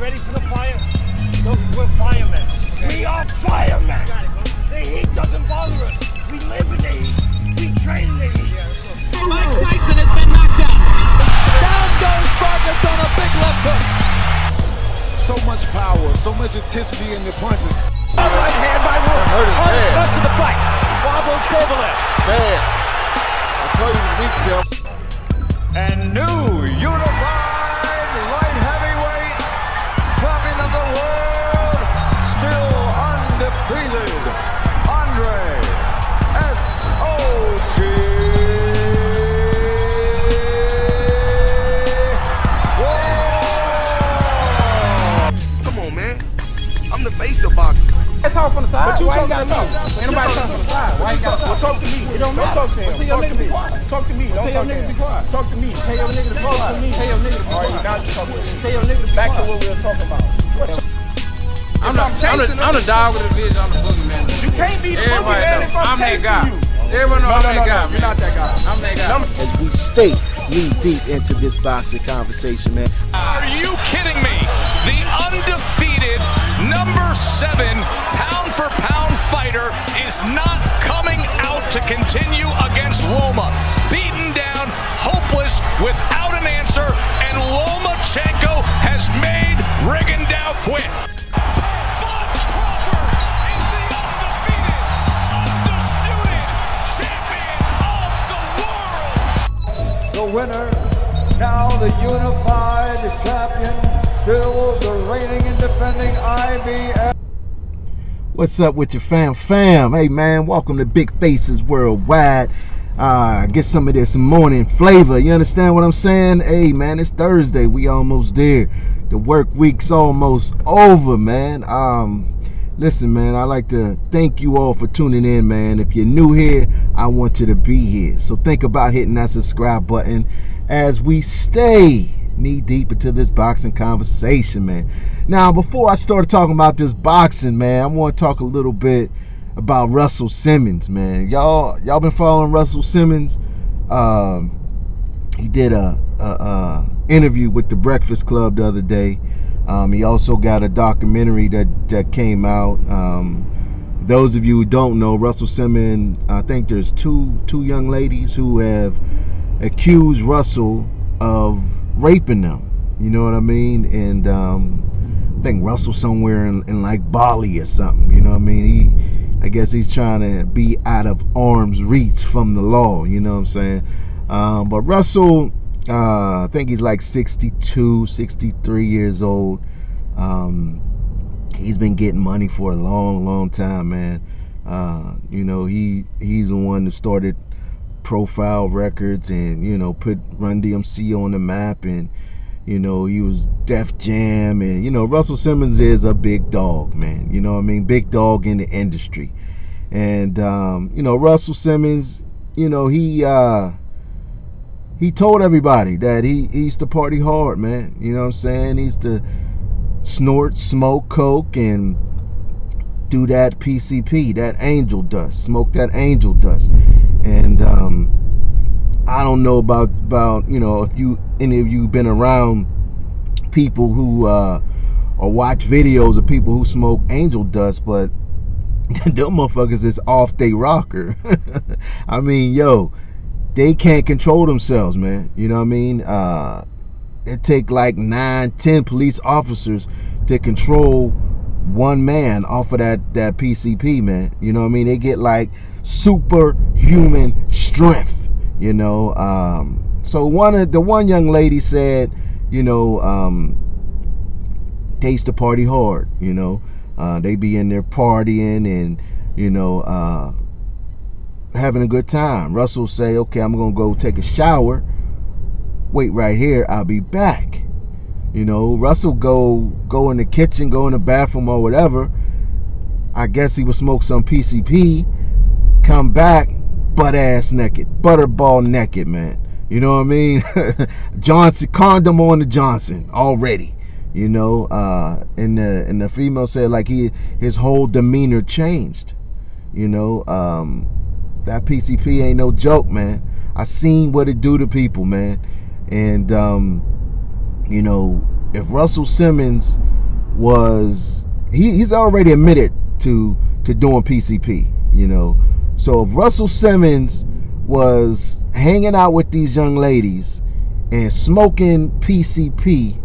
ready for the fire? We're firemen. Okay. We are firemen. The heat doesn't bother us. We live in the heat. We train in the heat. Mike Tyson has been knocked out. Down goes Vargas on a big left hook. So much power, so much intensity in the punches. Right hand by Wolf. Hurt to the fight. Wobbles Kovalev. Bad. I told you he was weak, Tim. And new unified light heavyweight champion of the world, still undefeated, Andre S.O.G. Come on, man. I'm the face of boxing. I talk from the side. But you Why talk you gotta to me. talk? Ain't nobody talking from the side. Why you gotta talk? Well, talk to me. It don't matter. Talk to him. Tell your Talk to nigga me. be quiet. Talk to me. Don't Tell your talk to nigga him. be quiet. Talk to me. Tell your nigga to be quiet. Talk to me. Tell your nigga to be All right, quiet. now you talk to me. Tell your nigga to be Back to quiet. what we were talking about. I'm the dog with the vision. I'm the boogeyman. You can't be the Everybody boogeyman if know. I'm I'm that chasing guy. you. Everyone know I'm that guy. You're not that guy. I'm that guy. As we stay knee deep into this boxing conversation, man. Are you kidding me? The undefeated number 7 pound-for-pound fighter is not coming out to continue against Loma. Beaten down, hopeless, without an answer, and Lomachenko has made Rigondeaux quit. The winner, now the unified champion, still the reigning and defending IBF. What's up with your fam? Hey man, welcome to Big Faces Worldwide. Get some of this morning flavor. You understand what I'm saying? Hey man, it's Thursday. We almost there. The work week's almost over, man. Listen, man, I'd like to thank you all for tuning in, man. If you're new here, I want you to be here. So think about hitting that subscribe button as we stay knee deep into this boxing conversation, man. Now, before I start talking about this boxing, man, I want to talk a little bit about Russell Simmons, man. Y'all been following Russell Simmons? He did a interview with the Breakfast Club the other day. He also got a documentary that came out. Those of you who don't know, Russell Simmons, I think there's two young ladies who have accused Russell of raping them. You know what I mean? And I think Russell somewhere in like Bali or something. You know what I mean? I guess he's trying to be out of arm's reach from the law. You know what I'm saying? But Russell, I think he's like 62, 63 years old. He's been getting money for a long time, man. You know, he's the one that started Profile Records and, you know, put Run DMC on the map, and, you know, he was Def Jam, and, you know, Russell Simmons is a big dog, man. You know what I mean? Big dog in the industry. And, you know, Russell Simmons, you know, he told everybody that he used to party hard, man. You know what I'm saying? He used to snort, smoke coke, and do that PCP, that angel dust, smoke that angel dust. And I don't know about you know, if any of you been around people who or watch videos of people who smoke angel dust, but them motherfuckers is off they rocker. I mean, yo, they can't control themselves, man. You know what I mean? It take like 9-10 police officers to control one man off of that PCP, man. You know what I mean? They get like superhuman strength, you know. So one young lady said, you know, they used to party hard, you know. They be in there partying and, you know, having a good time. Russell say, okay, I'm gonna go take a shower. Wait right here, I'll be back. You know, Russell go in the kitchen, go in the bathroom or whatever. I guess he would smoke some PCP, come back butt ass naked, butterball naked, man. You know what I mean? Johnson, condom on the Johnson already. You know, and the female said like his whole demeanor changed. You know, that PCP ain't no joke, man. I seen what it do to people, man. And you know, if Russell Simmons was he's already admitted to doing PCP, you know. So if Russell Simmons was hanging out with these young ladies and smoking PCP,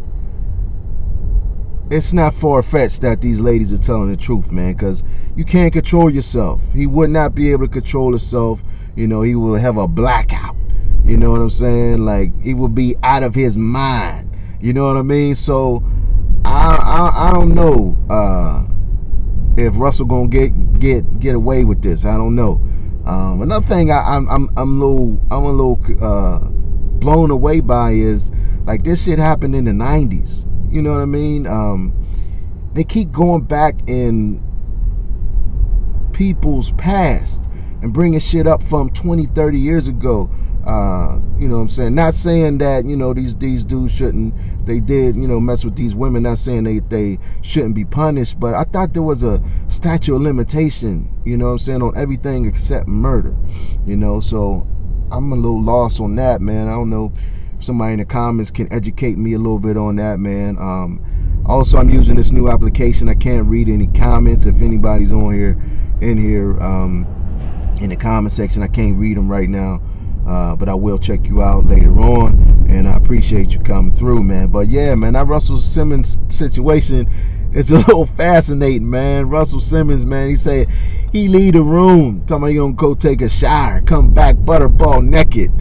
it's not far-fetched that these ladies are telling the truth, man, because you can't control yourself. He would not be able to control himself. You know, he will have a blackout. You know what I'm saying? Like, he will be out of his mind. You know what I mean? So I don't know if Russell gonna get away with this. I don't know. Another thing I'm a little blown away by is, like, this shit happened in the 90s. You know what I mean? They keep going back in people's past and bringing shit up from 20, 30 years ago. You know what I'm saying? Not saying that, you know, these dudes shouldn't, they did, you know, mess with these women. Not saying they shouldn't be punished, but I thought there was a statute of limitation, you know what I'm saying, on everything except murder. You know, so I'm a little lost on that, man. I don't know if somebody in the comments can educate me a little bit on that, man. Also, I'm using this new application. I can't read any comments. If anybody's in the comment section, I can't read them right now. But I will check you out later on, and I appreciate you coming through, man. But yeah, man, that Russell Simmons situation is a little fascinating, man. Russell Simmons, man, he said he leave the room, talking about he gonna go take a shower, come back butterball naked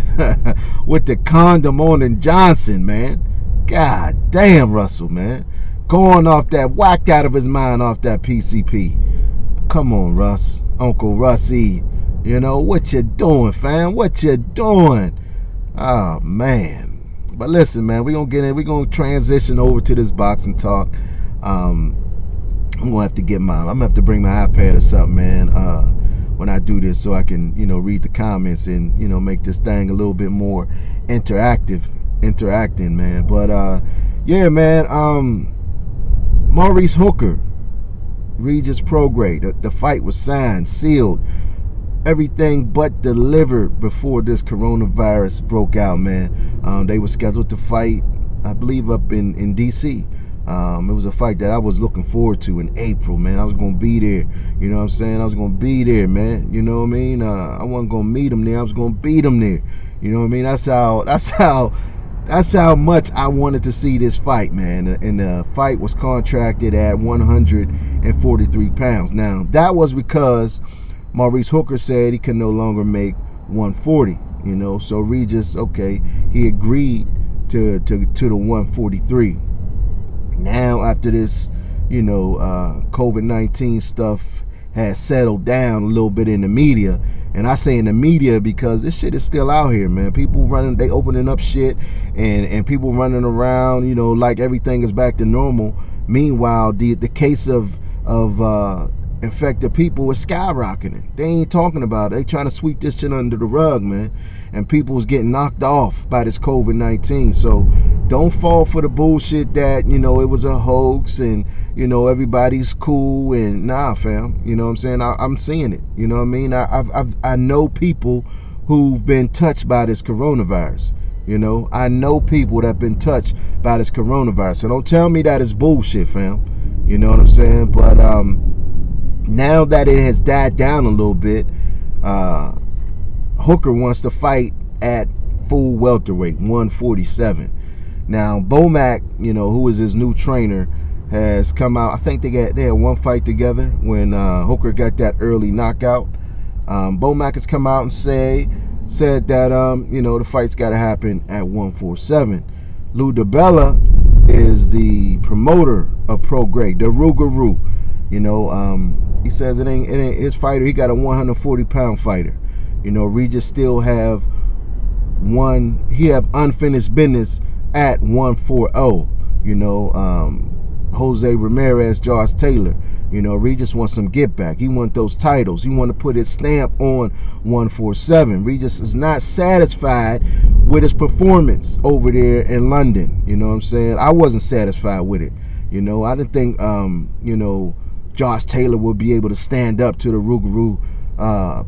with the condom on and Johnson, man. God damn, Russell, man, going off that, whacked out of his mind off that PCP. Come on, Russ, Uncle Russie. You know, what you doing, fam? What you doing? Oh, man. But listen, man, we're going to transition over to this boxing talk. I'm going to have to bring my iPad or something, man, when I do this, so I can, you know, read the comments and, you know, make this thing a little bit more interacting, man. But, yeah, man, Maurice Hooker, Regis Prograis, the fight was signed, sealed, everything but delivered before this coronavirus broke out, man. They were scheduled to fight, I believe, up in DC. It was a fight that I was looking forward to in April, man. I was gonna be there. You know what I'm saying? I was gonna be there, man. You know what I mean? I wasn't gonna meet him there. I was gonna beat him there. You know what I mean? That's how much I wanted to see this fight, man. And the fight was contracted at 143 pounds. Now, that was because Maurice Hooker said he could no longer make 140, you know. So Regis, okay, he agreed to the 143. Now, after this, you know, COVID-19 stuff has settled down a little bit in the media, and I say in the media because this shit is still out here, man. People running, they opening up shit, and people running around, you know, like everything is back to normal. Meanwhile, the case of infected people is skyrocketing. They ain't talking about it. They trying to sweep this shit under the rug, man. And people's getting knocked off by this COVID-19. So don't fall for the bullshit that, you know, it was a hoax and, you know, everybody's cool and nah, fam. You know what I'm saying? I'm seeing it. You know what I mean? I know people who've been touched by this coronavirus. You know, I know people that have been touched by this coronavirus. So don't tell me that it's bullshit, fam. You know what I'm saying? But now that it has died down a little bit, Hooker wants to fight at full welterweight, 147. Now, BoMac, you know, who is his new trainer, has come out. I think they had one fight together when Hooker got that early knockout. BoMac has come out and said that, you know, the fight's got to happen at 147. Lou DiBella is the promoter of Prograis, the Rougarou. You know, he says it ain't his fighter. He got a 140-pound fighter. You know, Regis still have unfinished business at 140. You know, Jose Ramirez, Josh Taylor. You know, Regis wants some get back. He wants those titles. He want to put his stamp on 147. Regis is not satisfied with his performance over there in London. You know what I'm saying? I wasn't satisfied with it. You know, I didn't think, you know, Josh Taylor would be able to stand up to the Rougarou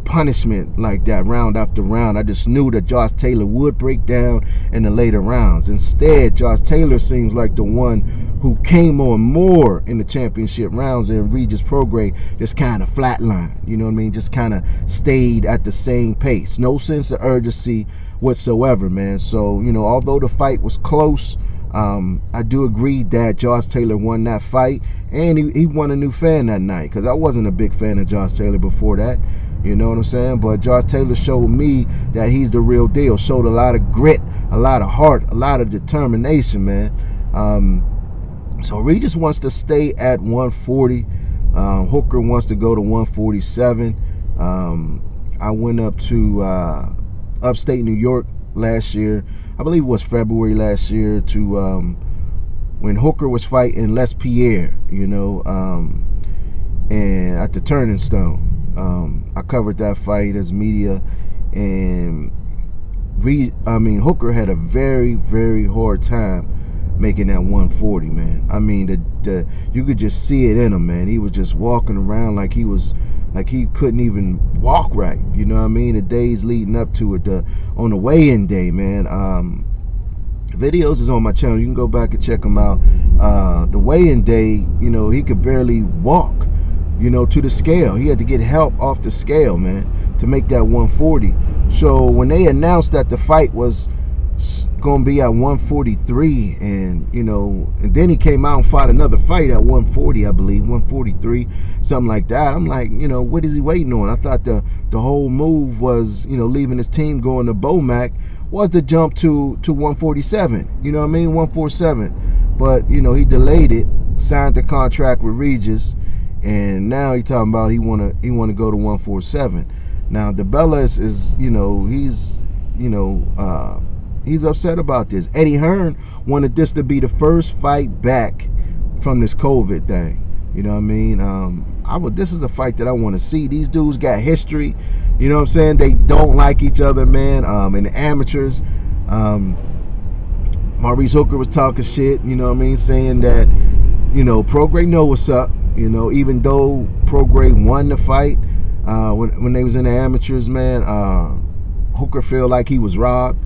punishment like that round after round. I just knew that Josh Taylor would break down in the later rounds. Instead, Josh Taylor seems like the one who came on more in the championship rounds, and Regis Prograis just kind of flatlined, you know what I mean? Just kind of stayed at the same pace. No sense of urgency whatsoever, man. So, you know, although the fight was close, I do agree that Josh Taylor won that fight, and he won a new fan that night, because I wasn't a big fan of Josh Taylor before that, you know what I'm saying? But Josh Taylor showed me that he's the real deal, showed a lot of grit, a lot of heart, a lot of determination, man. So Regis wants to stay at 140. Hooker wants to go to 147. I went up to upstate New York last year. I believe it was February last year, to when Hooker was fighting Les Pierre, you know, and at the Turning Stone. I covered that fight as media, and Hooker had a very, very hard time making that 140, man. I mean, you could just see it in him, man. He was just walking around like he couldn't even walk right, you know what I mean? The days leading up to it, on the weigh-in day, man. Videos is on my channel. You can go back and check them out. The weigh-in day, you know, he could barely walk, you know, to the scale. He had to get help off the scale, man, to make that 140. So when they announced that the fight was going to be at 143, and you know, and then he came out and fought another fight at 140, I believe, 143, something like that. I'm like, you know, what is he waiting on? I thought the whole move was, you know, leaving his team, going to BoMac, was to jump to 147, you know what I mean, 147. But you know, he delayed it, signed the contract with Regis, and now he talking about he wanna go to 147. Now DeBella is you know, he's upset about this. Eddie Hearn wanted this to be the first fight back from this COVID thing. You know what I mean? This is a fight that I want to see. These dudes got history. You know what I'm saying? They don't like each other, man. In the amateurs, Maurice Hooker was talking shit, you know what I mean? Saying that, you know, Prograis know what's up. You know, even though Prograis won the fight when they was in the amateurs, man, Hooker felt like he was robbed.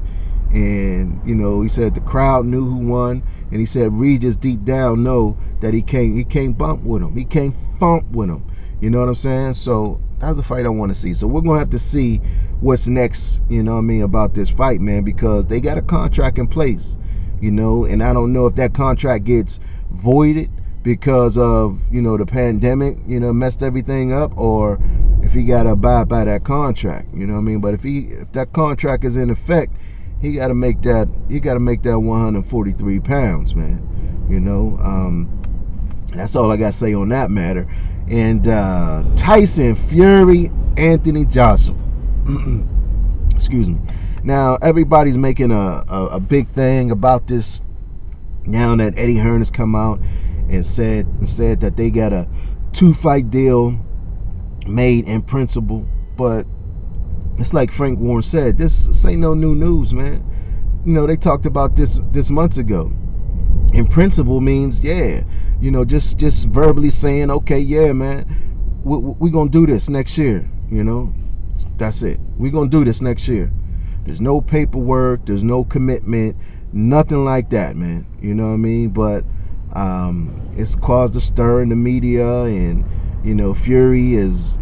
And you know, he said the crowd knew who won, and he said Regis deep down know that he can't bump with him, he can't thump with him. You know what I'm saying? So that's a fight I want to see. So we're gonna have to see what's next, you know what I mean, about this fight, man, because they got a contract in place, you know, and I don't know if that contract gets voided because of, you know, the pandemic, you know, messed everything up, or if he got to abide by that contract, you know what I mean? But if that contract is in effect, he got to make that 143 pounds, man. You know, that's all I got to say on that matter. And Tyson Fury, Anthony Joshua. Excuse me. Now everybody's making a big thing about this now that Eddie Hearn has come out and said that they got a 2-fight deal made in principle, but it's like Frank Warren said, this ain't no new news, man. You know, they talked about this months ago. In principle means, yeah, you know, just verbally saying, okay, yeah, man, we're going to do this next year, you know. That's it. We're going to do this next year. There's no paperwork. There's no commitment. Nothing like that, man. You know what I mean? But it's caused a stir in the media, and you know, Fury is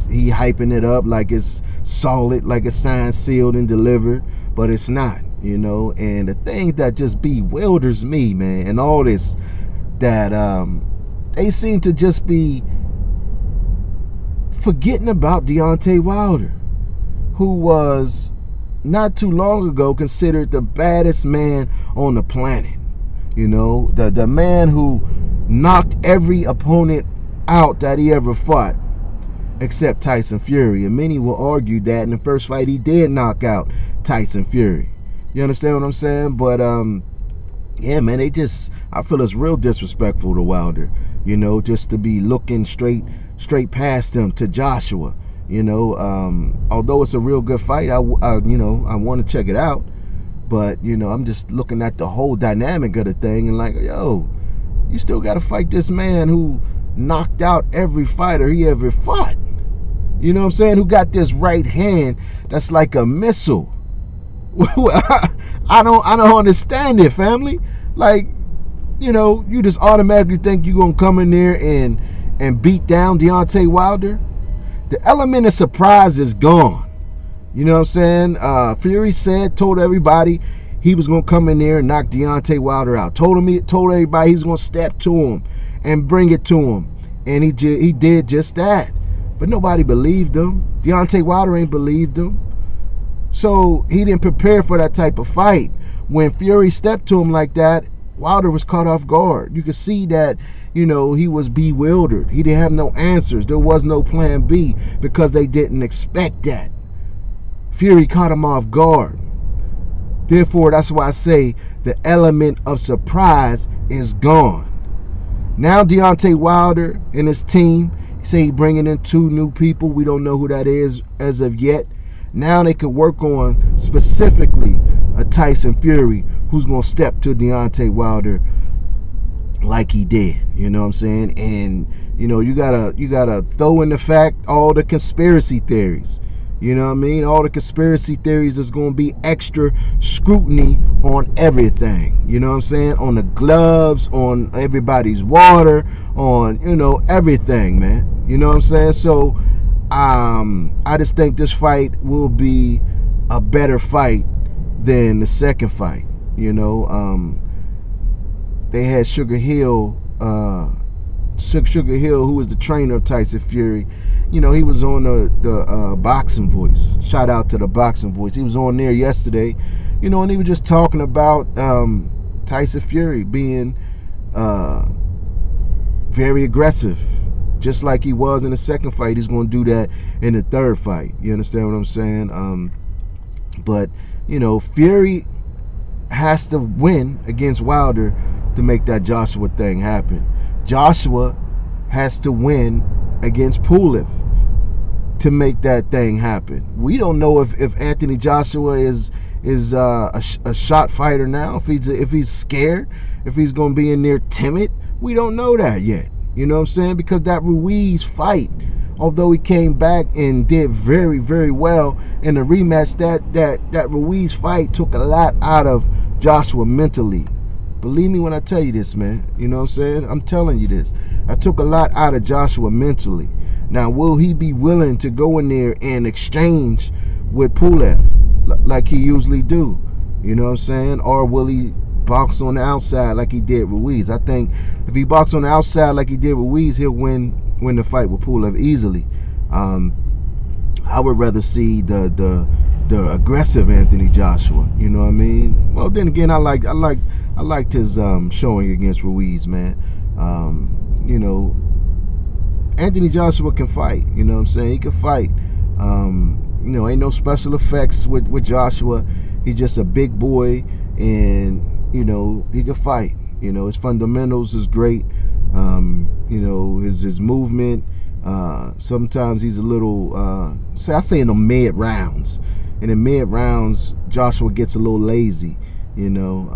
he hyping it up like it's solid, like it's signed, sealed, and delivered, but it's not, you know. And the thing that just bewilders me, man, and all this, that they seem to just be forgetting about Deontay Wilder, who was not too long ago considered the baddest man on the planet. You know, the man who knocked every opponent out that he ever fought, except Tyson Fury. And many will argue that in the first fight he did knock out Tyson Fury. You understand what I'm saying? But yeah, man, I feel it's real disrespectful to Wilder, you know, just to be looking straight past him to Joshua. You know, although it's a real good fight, I want to check it out. But, you know, I'm just looking at the whole dynamic of the thing and like, yo, you still got to fight this man who knocked out every fighter he ever fought. You know what I'm saying? Who got this right hand that's like a missile. I don't understand it, family. Like, you know, you just automatically think you're going to come in there and beat down Deontay Wilder. The element of surprise is gone. You know what I'm saying? Fury told everybody he was going to come in there and knock Deontay Wilder out. Told everybody he was going to step to him and bring it to him. And he did just that. But nobody believed him. Deontay Wilder ain't believed him. So he didn't prepare for that type of fight. When Fury stepped to him like that, Wilder was caught off guard. You could see that, you know, he was bewildered. He didn't have no answers. There was no plan B because they didn't expect that. Fury caught him off guard. Therefore, that's why I say the element of surprise is gone. Now Deontay Wilder and his team say he bringing in 2 new people. We don't know who that is as of yet. Now they can work on specifically a Tyson Fury who's going to step to Deontay Wilder like he did. You know what I'm saying? And, you know, you gotta throw in the fact all the conspiracy theories. You know what I mean? All the conspiracy theories, there's going to be extra scrutiny on everything. You know what I'm saying? On the gloves, on everybody's water, on, you know, everything, man. You know what I'm saying? So, I just think this fight will be a better fight than the second fight. You know, they had Sugar Hill, who was the trainer of Tyson Fury. You know, he was on the Boxing Voice. Shout out to the Boxing Voice. He was on there yesterday, you know, and he was just talking about Tyson Fury being very aggressive. Just like he was in the second fight, he's going to do that in the third fight. You understand what I'm saying? But, you know, Fury has to win against Wilder to make that Joshua thing happen. Joshua has to win against Pulev to make that thing happen. We don't know if Anthony Joshua is a shot fighter now, if he's scared, if he's going to be in there timid. We don't know that yet. You know what I'm saying? Because that Ruiz fight, although he came back and did very, very well in the rematch, that Ruiz fight took a lot out of Joshua mentally. Believe me when I tell you this, man. You know what I'm saying? I'm telling you this. I took a lot out of Joshua mentally. Now, will he be willing to go in there and exchange with Pulev like he usually do? You know what I'm saying? Or will he box on the outside like he did Ruiz? I think if he boxes on the outside like he did Ruiz, he'll win the fight with Pulev easily. I would rather see the aggressive Anthony Joshua. You know what I mean? Well, then again, I liked his showing against Ruiz, man. You know, Anthony Joshua can fight. You know what I'm saying? He can fight. You know, ain't no special effects with Joshua. He's just a big boy, and you know, he can fight. You know, his fundamentals is great. You know, his movement. Sometimes he's a little, I say in the mid rounds. In the mid rounds, Joshua gets a little lazy, you know,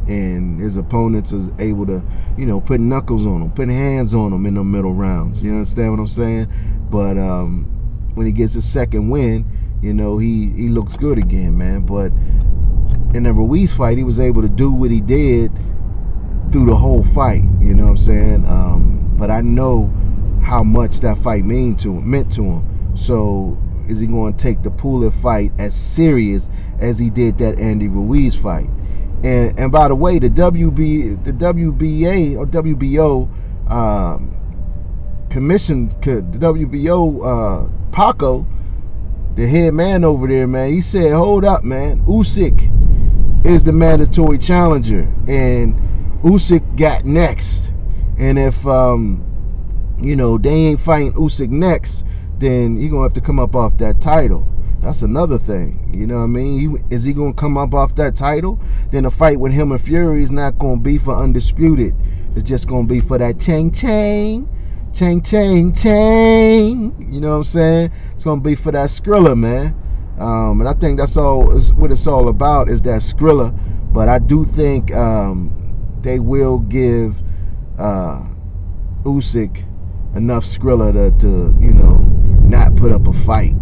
and his opponents is able to, you know, put knuckles on him, put hands on him in the middle rounds. You understand what I'm saying? But when he gets his second win, you know, he looks good again, man. But in the Ruiz fight, he was able to do what he did through the whole fight. You know what I'm saying? But I know how much that fight meant to him. So is he going to take the Pulev fight as serious as he did that Andy Ruiz fight? And by the way, the WBA or WBO commission, the WBO Paco, the head man over there, man, he said, hold up, man, Usyk is the mandatory challenger, and Usyk got next. And if you know, they ain't fighting Usyk next, then he gonna have to come up off that title. That's another thing. You know what I mean? Is he gonna come up off that title? Then the fight with him and Fury is not gonna be for undisputed. It's just gonna be for that chang chang, chang chang chang. You know what I'm saying? It's gonna be for that Skrilla, man. And I think that's all is what it's all about, is that Skrilla. But I do think they will give Usyk enough Skrilla to you know, not put up a fight.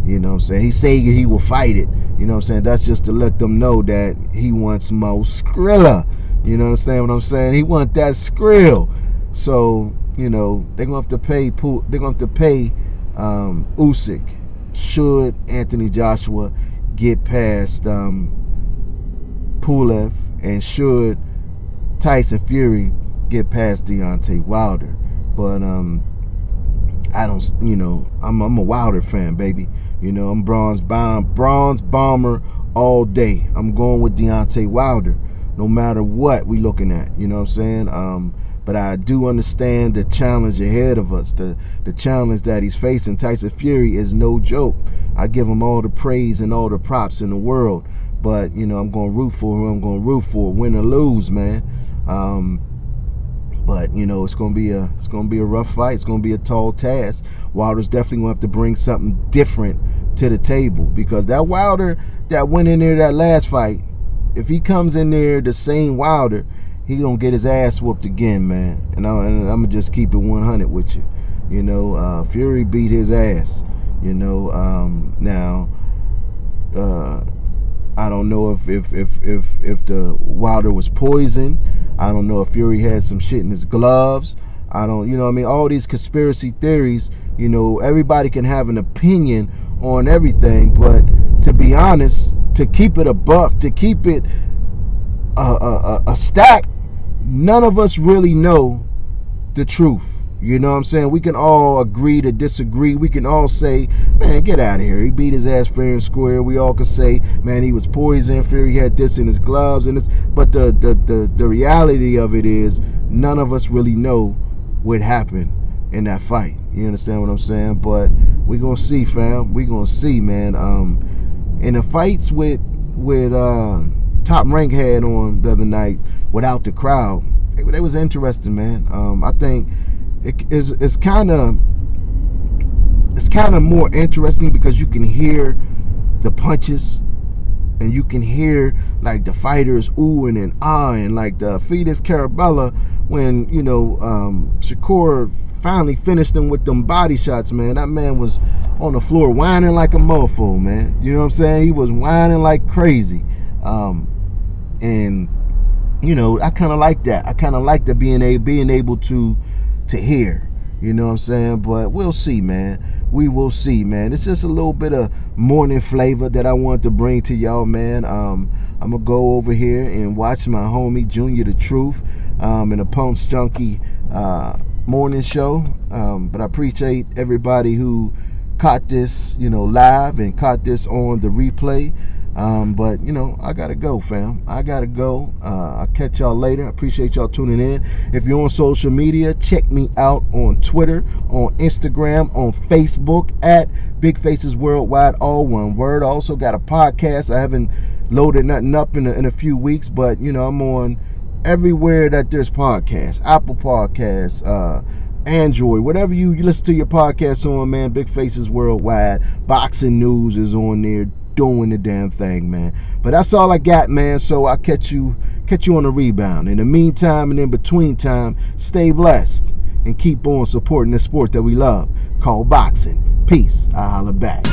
You know what I'm saying? He say he will fight it. You know what I'm saying? That's just to let them know that he wants more Skrilla. You know what I'm saying? He want that Skrill. So, you know, they're gonna have to pay Usyk should Anthony Joshua get past Pulev, and should Tyson Fury get past Deontay Wilder. But I don't, you know, I'm a Wilder fan, baby. You know, I'm bronze bomber all day. I'm going with Deontay Wilder, no matter what we looking at. You know what I'm saying? But I do understand the challenge ahead of us. The challenge that he's facing. Tyson Fury is no joke. I give him all the praise and all the props in the world. But, you know, I'm going to root for who I'm going to root for, win or lose, man. But, you know, it's going to be a rough fight. It's going to be a tall task. Wilder's definitely going to have to bring something different to the table, because that Wilder that went in there that last fight, if he comes in there the same Wilder, he going to get his ass whooped again, man. And I'm going to just keep it 100 with you. You know, Fury beat his ass. You know, now I don't know if the Wilder was poisoned. I don't know if Fury had some shit in his gloves. I don't, you know what I mean? All these conspiracy theories, you know, everybody can have an opinion on everything, but to be honest, to keep it a buck, to keep it a stack, none of us really know the truth. You know what I'm saying? We can all agree to disagree. We can all say, man, get out of here. He beat his ass fair and square. We all can say, man, he was poisoned. Fury had this in his gloves. And this. But the reality of it is, none of us really know what happened in that fight. You understand what I'm saying? But we're going to see, fam. We're going to see, man. In the fights with Top Rank had on the other night without the crowd, they was interesting, man. I think it's kind of more interesting because you can hear the punches, and you can hear like the fighters oohing and ahhing, like the Fetus Carabella when, you know, Shakur finally finished him with them body shots, man. That man was on the floor whining like a mofo, man. You know what I'm saying? He was whining like crazy. And you know, I kind of like that. I kind of like the being able to hear. You know what I'm saying? But we'll see, man. We will see, man. It's just a little bit of morning flavor that I want to bring to y'all, man. I'm gonna go over here and watch my homie Junior the Truth in a Punch Junkie morning show. But I appreciate everybody who caught this, you know, live and caught this on the replay. But, you know, I gotta go, fam. I gotta go. I'll catch y'all later. I appreciate y'all tuning in. If you're on social media, check me out on Twitter, on Instagram, on Facebook at Big Faces Worldwide, all one word. I also got a podcast. I haven't loaded nothing up in a few weeks, but, you know, I'm on everywhere that there's podcasts. Apple Podcasts, Android, whatever you listen to your podcasts on, man. Big Faces Worldwide. Boxing News is on there, doing the damn thing, man. But that's all I got, man. So I'll catch you on the rebound. In the meantime and in between time, stay blessed and keep on supporting the sport that we love called boxing. Peace. I'll holla back.